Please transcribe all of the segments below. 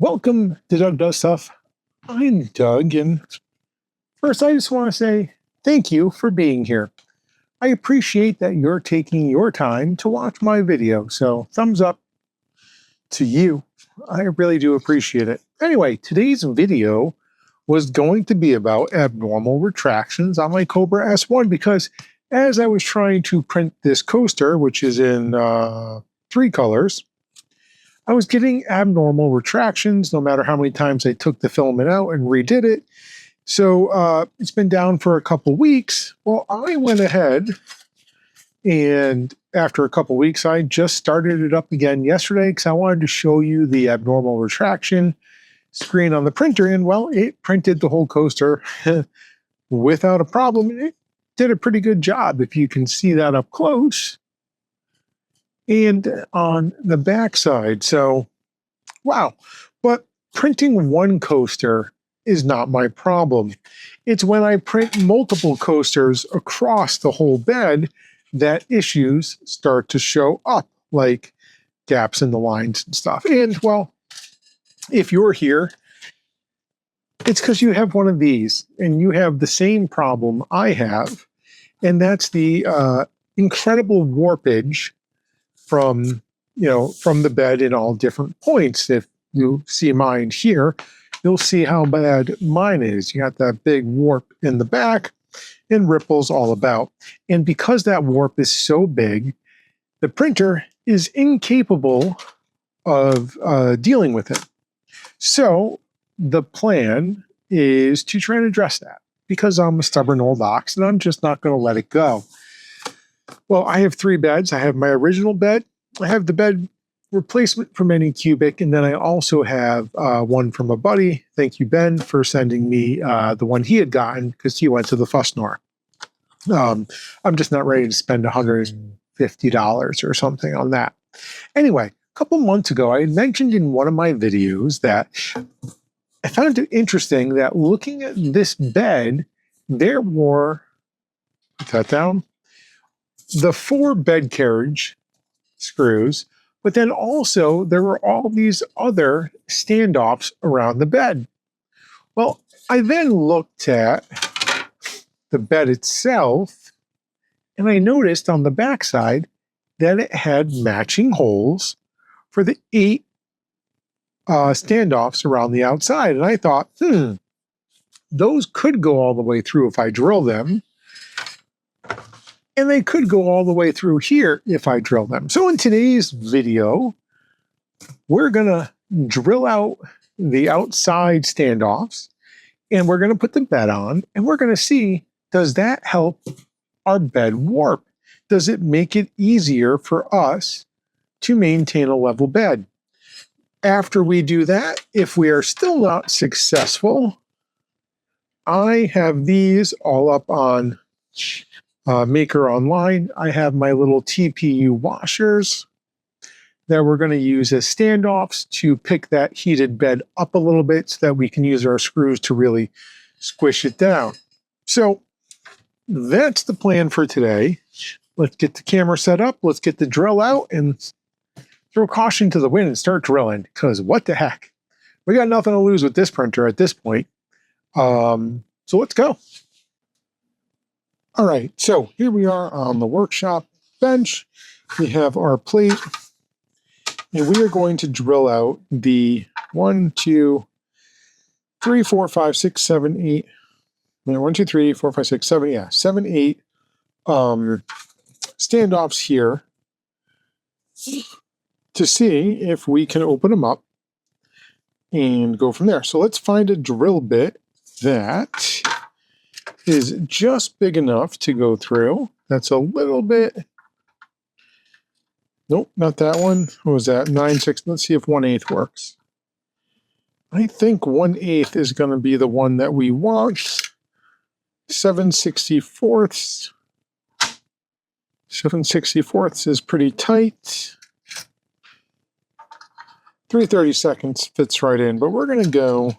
Welcome to Doug Does Stuff. I'm Doug, and first I just want to say thank you for being here. I appreciate that you're taking your time to watch my video, so thumbs up to you. I really do appreciate it. Anyway, today's video was going to be about abnormal retractions on my Kobra S1 because as I was trying to print this coaster, which is in 3 colors, I was getting abnormal retractions no matter how many times I took the filament out and redid it. So it's been down for a couple weeks. Well, I went ahead and after a couple weeks, I just started it up again yesterday because I wanted to show you the abnormal retraction screen on the printer. And well, it printed the whole coaster without a problem. It did a pretty good job if you can see that up close. And on the back side. So, wow. But printing one coaster is not my problem. It's when I print multiple coasters across the whole bed that issues start to show up, like gaps in the lines and stuff. And, well, if you're here, it's because you have one of these, and you have the same problem I have, and that's the incredible warpage from the bed in all different points. If you see mine here, you'll see how bad mine is. You got that big warp in the back and ripples all about. And because that warp is so big, the printer is incapable of dealing with it. So the plan is to try and address that because I'm a stubborn old ox and I'm just not going to let it go. Well, I have 3 beds. I have my original bed. I have the bed replacement from Anycubic, and then I also have one from a buddy. Thank you, Ben, for sending me the one he had gotten because he went to the Fussnor. I'm just not ready to spend $150 or something on that. Anyway, a couple months ago, I had mentioned in one of my videos that I found it interesting that looking at this bed, there were, put that down, the 4 bed carriage screws, but then also there were all these other standoffs around the bed. Well, I then looked at the bed itself, and I noticed on the backside that it had matching holes for the 8 standoffs around the outside. And I thought, those could go all the way through if I drill them. And they could go all the way through here if I drill them. So in today's video, we're going to drill out the outside standoffs, and we're going to put the bed on, and we're going to see, does that help our bed warp? Does it make it easier for us to maintain a level bed? After we do that, if we are still not successful, I have these all up on Maker Online. I have my little TPU washers that we're going to use as standoffs to pick that heated bed up a little bit so that we can use our screws to really squish it down. So that's the plan for today. Let's get the camera set up. Let's get the drill out and throw caution to the wind and start drilling, because what the heck? We got nothing to lose with this printer at this point. So let's go. All right, so here we are on the workshop bench. We have our plate, and we are going to drill out the 1, 2, 3, 4, 5, 6, 7, 8. 1, 2, 3, 4, 5, 6, 7, yeah, 7, 8 standoffs here to see if we can open them up and go from there. So let's find a drill bit that is just big enough to go through. That's a little bit, nope, not that one. What was that? 9/6. Let's see if 1/8 works. I think 1/8 is going to be the one that we want. 7/64. 7/64 is pretty tight. 3/32 fits right in, but we're going to go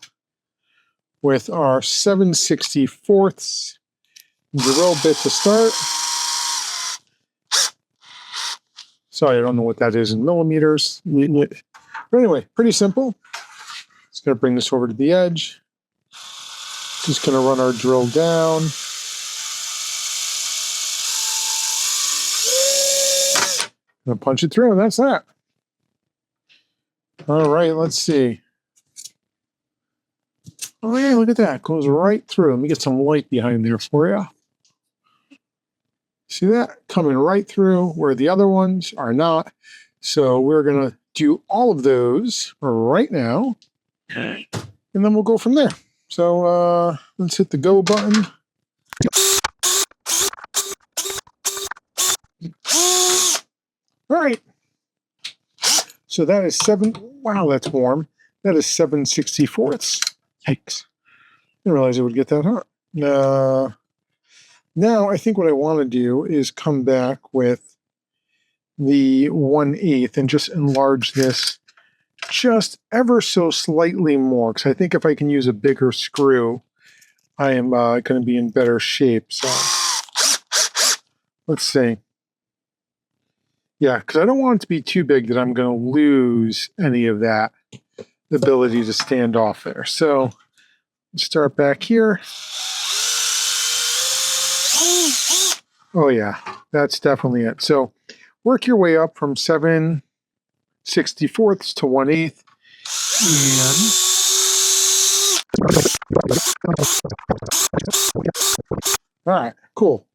with our 7/64 drill bit to start. Sorry, I don't know what that is in millimeters. But anyway, pretty simple. Just going to bring this over to the edge. Just going to run our drill down. Going to punch it through, and that's that. All right, let's see. Oh yeah, look at that. Goes right through. Let me get some light behind there for you. See that? Coming right through where the other ones are not. So we're going to do all of those right now. And then we'll go from there. So let's hit the go button. All right. So that is 7. Wow, that's warm. That is 7/64. Yikes. Didn't realize it would get that hot. Now I think what I want to do is come back with the 1/8 and just enlarge this just ever so slightly more, because I think if I can use a bigger screw, I am going to be in better shape. So let's see. Yeah, because I don't want it to be too big that I'm going to lose any of that ability to stand off there. So start back here. Oh yeah, that's definitely it. So work your way up from 7/64 to 1/8. All right, cool.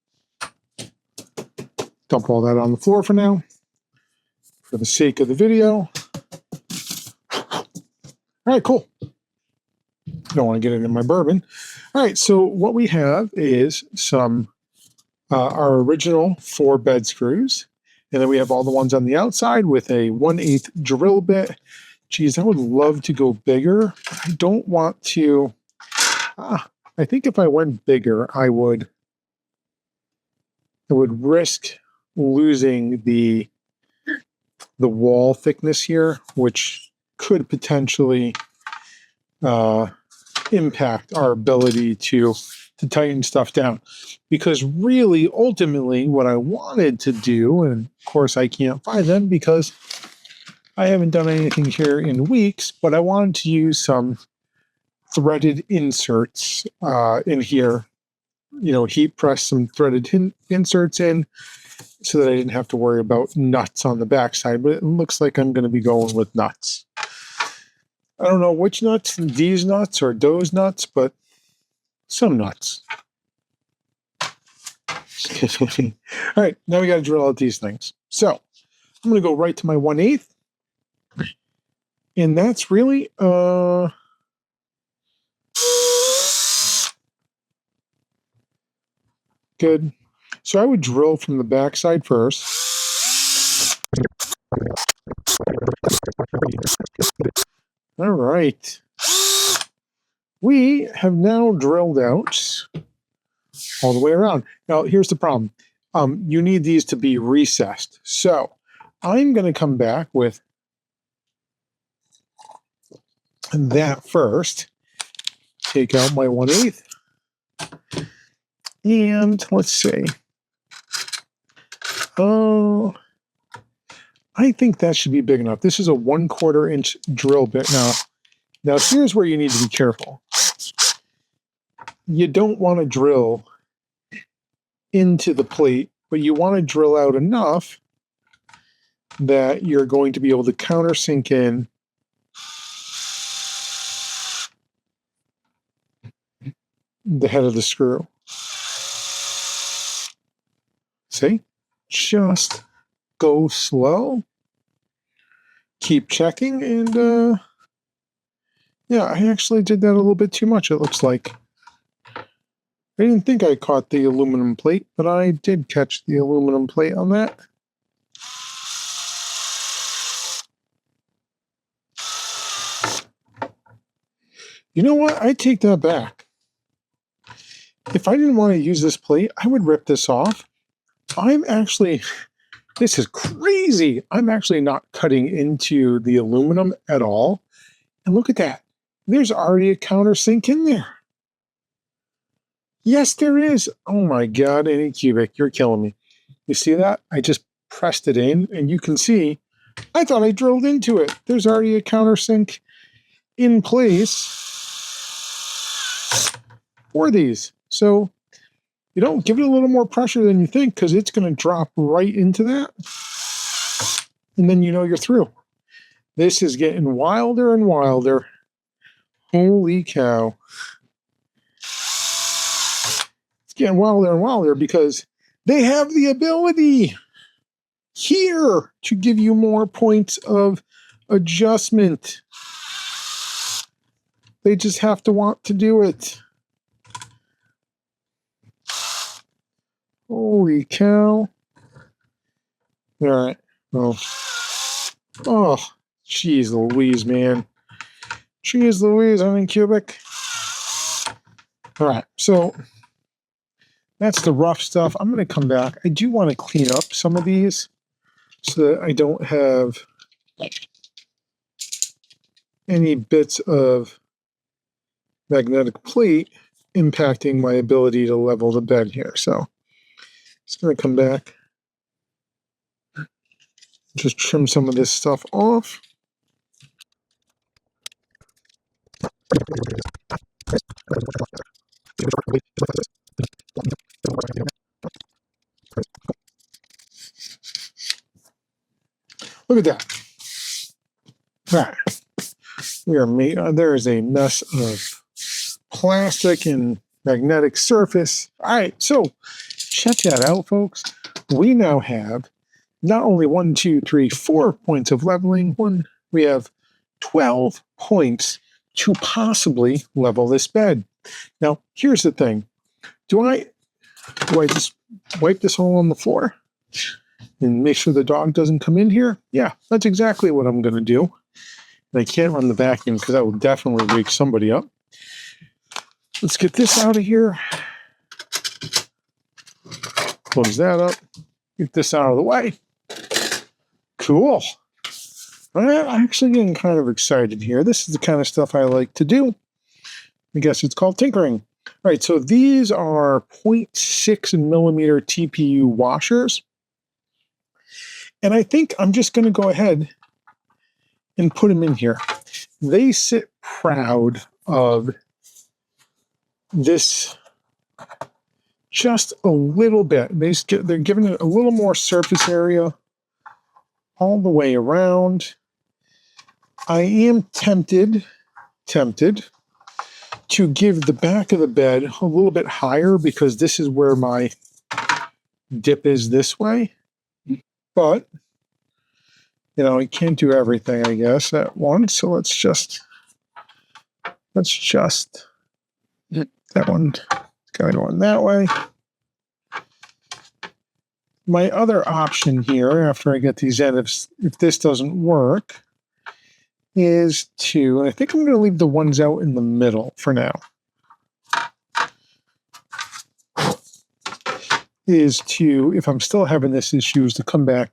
Dump all that on the floor for now, for the sake of the video. All right, cool. Don't want to get it in my bourbon. All right, so what we have is some our original 4 bed screws, and then we have all the ones on the outside with a 1/8 drill bit. Geez, I would love to go bigger. I don't want to. I think if I went bigger, I would risk losing the wall thickness here, which could potentially impact our ability to tighten stuff down. Because really, ultimately, what I wanted to do, and of course I can't find them because I haven't done anything here in weeks, but I wanted to use some threaded inserts in here. You know, heat press some threaded inserts in so that I didn't have to worry about nuts on the backside, but it looks like I'm going to be going with nuts. I don't know which nuts, these nuts or those nuts, but some nuts. All right, now we got to drill out these things. So I'm going to go right to my 1/8, and that's really good. So I would drill from the backside first. All right. We have now drilled out all the way around. Now, here's the problem. You need these to be recessed. So I'm going to come back with that first. Take out my 1/8. And let's see. I think that should be big enough. This is a 1/4 inch drill bit. Now here's where you need to be careful. You don't want to drill into the plate, but you want to drill out enough that you're going to be able to countersink in the head of the screw. See? Just go slow. Keep checking, and yeah, I actually did that a little bit too much, it looks like. I didn't think I caught the aluminum plate, but I did catch the aluminum plate on that. You know what? I take that back. If I didn't want to use this plate, I would rip this off. This is crazy. I'm actually not cutting into the aluminum at all. And look at that. There's already a countersink in there. Yes, there is. Oh my God, Anycubic, you're killing me. You see that? I just pressed it in, and you can see, I thought I drilled into it. There's already a countersink in place for these. So, you know, give it a little more pressure than you think because it's going to drop right into that. And then you know you're through. This is getting wilder and wilder. Holy cow. It's getting wilder and wilder because they have the ability here to give you more points of adjustment. They just have to want to do it. Holy cow. All right. Oh, jeez Louise, man. Jeez Louise, Anycubic. All right, so that's the rough stuff. I'm going to come back. I do want to clean up some of these so that I don't have any bits of magnetic plate impacting my ability to level the bed here. So just going to come back, just trim some of this stuff off. Look at that. All right. There is a mess of plastic and magnetic surface. All right, so check that out, folks. We now have not only 1, 2, 3, 4 points of leveling. We have 12 points to possibly level this bed. Now, here's the thing. Do I just wipe this all on the floor and make sure the dog doesn't come in here? Yeah, that's exactly what I'm going to do. And I can't run the vacuum because that will definitely wake somebody up. Let's get this out of here. Close that up. Get this out of the way. Cool. I'm actually getting kind of excited here. This is the kind of stuff I like to do. I guess it's called tinkering. All right, so these are 0.6 millimeter TPU washers. And I think I'm just going to go ahead and put them in here. They sit proud of this just a little bit. They're giving it a little more surface area all the way around. I am tempted to give the back of the bed a little bit higher because this is where my dip is this way. But, you know, you can't do everything, I guess, at once. So let's just that one got going that way. My other option here, after I get these in, if this doesn't work, is to, and I think I'm going to leave the ones out in the middle for now, is to, if I'm still having this issue, is to come back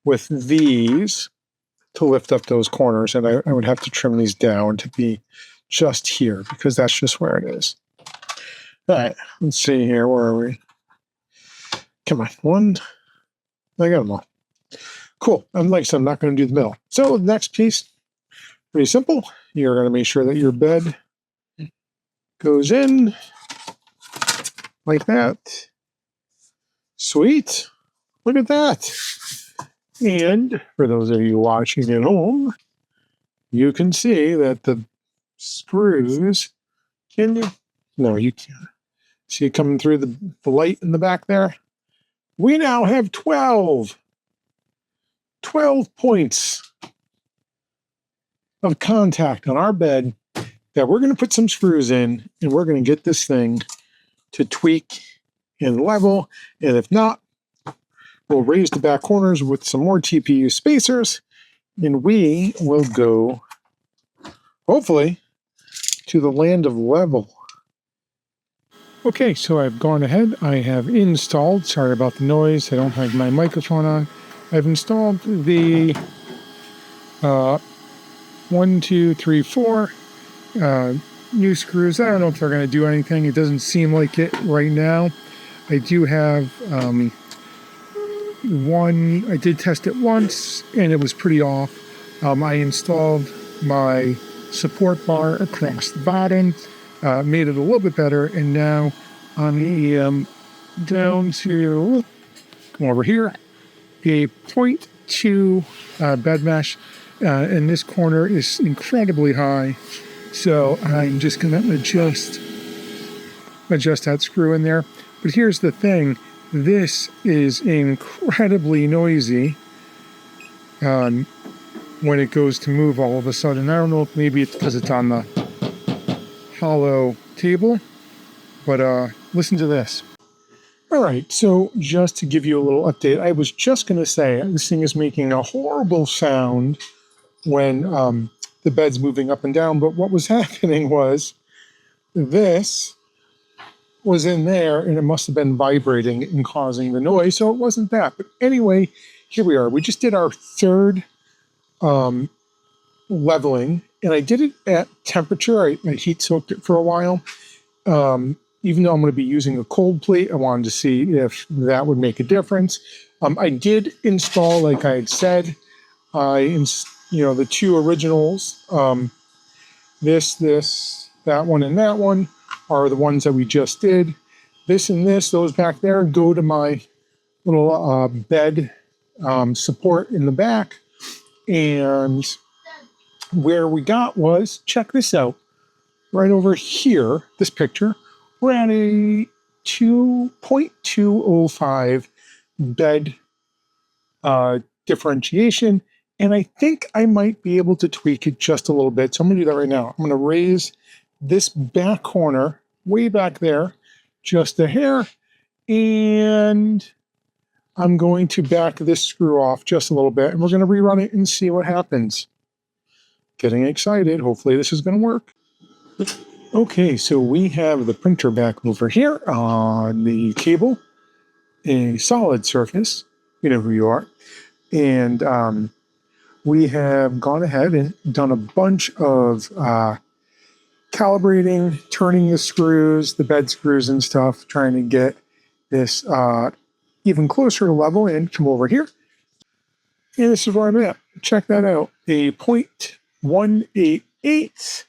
with these to lift up those corners, and I would have to trim these down to be just here because that's just where it is. All right, let's see here. Where are we? Come on, one. I got them all. Cool. And like I said, I'm not going to do the middle. So the next piece, pretty simple. You're going to make sure that your bed goes in like that. Sweet. Look at that. And for those of you watching at home, you can see that the screws, can you? No, you can't. See it coming through the light in the back there? We now have 12 points of contact on our bed that we're going to put some screws in, and we're going to get this thing to tweak and level. And if not, we'll raise the back corners with some more TPU spacers, and we will go, hopefully, to the land of level. Okay, so I've gone ahead. I have installed, sorry about the noise, I don't have my microphone on. I've installed the 1, 2, 3, 4 new screws. I don't know if they're going to do anything. It doesn't seem like it right now. I do have one, I did test it once and it was pretty off. I installed my support bar across the bottom. Made it a little bit better, and now on the down to, come over here, a 0.2 bed mesh, and this corner is incredibly high, so I'm just going to adjust that screw in there. But here's the thing, this is incredibly noisy when it goes to move all of a sudden. I don't know if maybe it's because it's on the hollow table, but listen to this. All right, so just to give you a little update, I was just going to say this thing is making a horrible sound when the bed's moving up and down, but what was happening was this was in there and it must have been vibrating and causing the noise, so it wasn't that. But anyway, here we are. We just did our third leveling, and I did it at temperature. I heat soaked it for a while. Even though I'm going to be using a cold plate, I wanted to see if that would make a difference. I did install, like I had said, the two originals, that one and that one are the ones that we just did. This and this, those back there, go to my little bed support in the back. And where we got was, check this out, right over here, this picture, we're at a 2.205 bed differentiation, and I think I might be able to tweak it just a little bit. So I'm going to do that right now. I'm going to raise this back corner way back there, just a hair, and I'm going to back this screw off just a little bit, and we're going to rerun it and see what happens. Getting excited. Hopefully this is going to work. Okay, so we have the printer back over here on the cable, a solid surface, you know who you are, and we have gone ahead and done a bunch of calibrating, turning the screws, the bed screws and stuff, trying to get this even closer to level. And come over here, and this is where I'm at. Check that out, a 0.188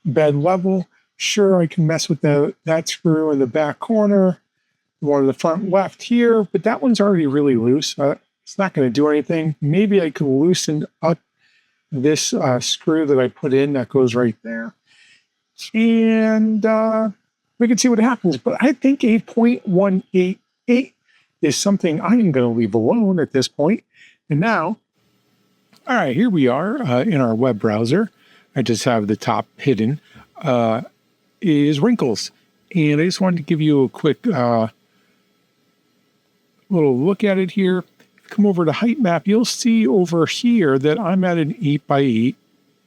bed level. Sure, I can mess with that screw in the back corner, the one in the front left here, but that one's already really loose. It's not going to do anything. Maybe I could loosen up this screw that I put in that goes right there, and we can see what happens. But I think 8.188 is something I'm going to leave alone at this point. And now, all right, here we are in our web browser. I just have the top hidden. Is Rinkhals. And I just wanted to give you a quick little look at it here. Come over to height map, you'll see over here that I'm at an 8x8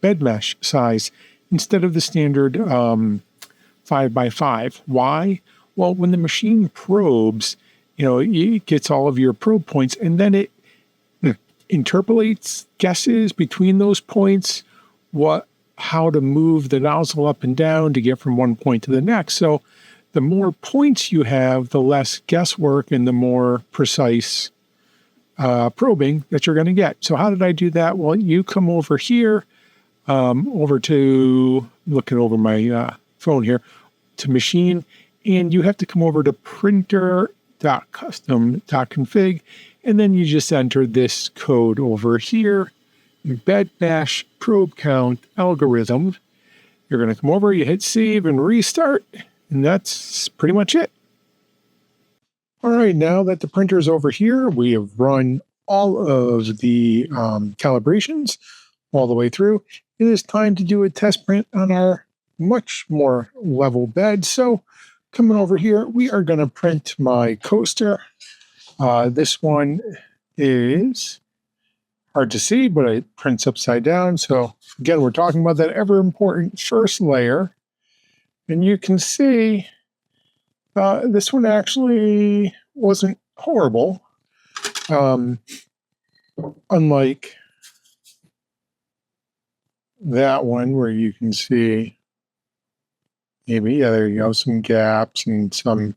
bed mesh size instead of the standard 5x5. Why? Well, when the machine probes, it gets all of your probe points, and then it interpolates guesses between those points, how to move the nozzle up and down to get from one point to the next. So the more points you have, the less guesswork and the more precise probing that you're going to get. So how did I do that? Well, you come over here, over to, looking over my phone here, to machine, and you have to come over to printer.custom.config, and then you just enter this code over here, bed mesh probe count algorithm. You're going to come over, you hit save and restart, and that's pretty much it. All right, now that the printer is over here, we have run all of the calibrations all the way through. It is time to do a test print on our much more level bed. So coming over here, we are going to print my coaster. This one is hard to see, but it prints upside down. So again, we're talking about that ever important first layer. And you can see this one actually wasn't horrible. Unlike that one where you can see maybe, yeah, there you go, some gaps and some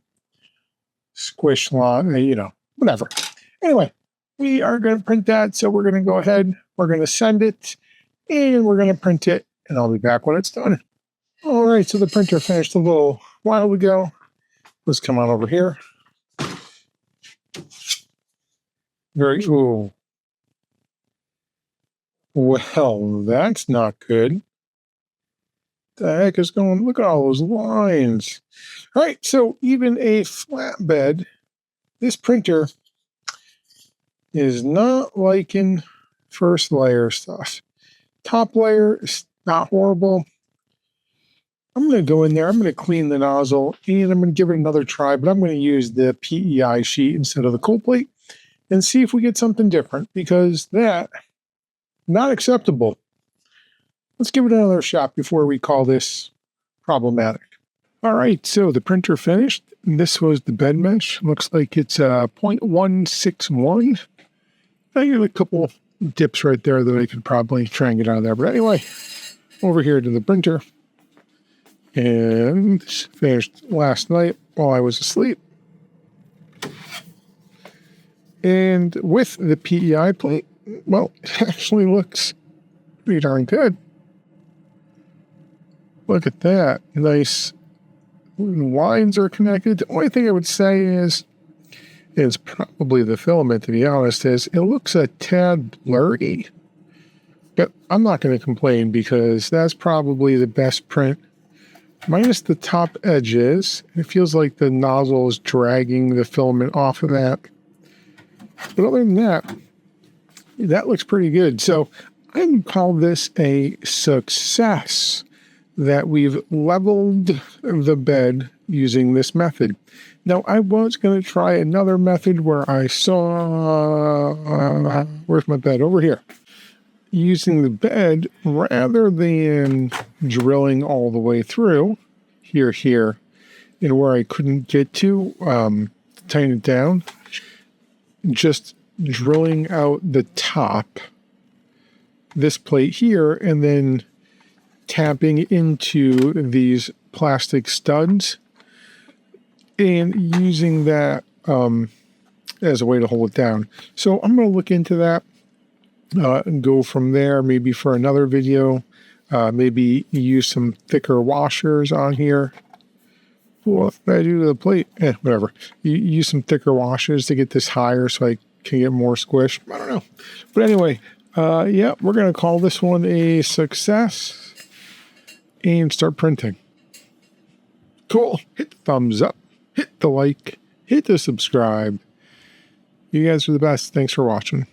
squish line, whatever. Anyway, we are going to print that, so we're going to go ahead, we're going to send it, and we're going to print it and I'll be back when it's done. All right, so the printer finished a little while ago. Let's come on over here. Ooh. Well, that's not good. The heck is going? Look at all those lines. All right, so even a flatbed, this printer is not liking first layer stuff. Top layer is not horrible. I'm going to go in there. I'm going to clean the nozzle, and I'm going to give it another try, but I'm going to use the PEI sheet instead of the cold plate and see if we get something different, because that, not acceptable. Let's give it another shot before we call this problematic. All right, so the printer finished. This was the bed mesh. Looks like it's 0.161. I got a couple dips right there that I could probably try and get out of there. But anyway, over here to the printer. And this finished last night while I was asleep. And with the PEI plate, well, it actually looks pretty darn good. Look at that. Nice lines are connected. The only thing I would say is probably the filament, to be honest, is it looks a tad blurry. But I'm not going to complain because that's probably the best print. Minus the top edges, it feels like the nozzle is dragging the filament off of that. But other than that, that looks pretty good. So I would call this a success that we've leveled the bed using this method. Now, I was going to try another method where I saw, where's my bed? Over here. Using the bed rather than drilling all the way through, here, and where I couldn't get to, tighten it down, just drilling out the top, this plate here, and then tapping into these plastic studs and using that as a way to hold it down. So I'm going to look into that and go from there, maybe for another video. Maybe use some thicker washers on here. What did I do to the plate? Whatever. You use some thicker washers to get this higher so I can get more squish. I don't know. But anyway, yeah, we're going to call this one a success and start printing. Cool. Hit the thumbs up. Hit the like. Hit the subscribe. You guys are the best. Thanks for watching.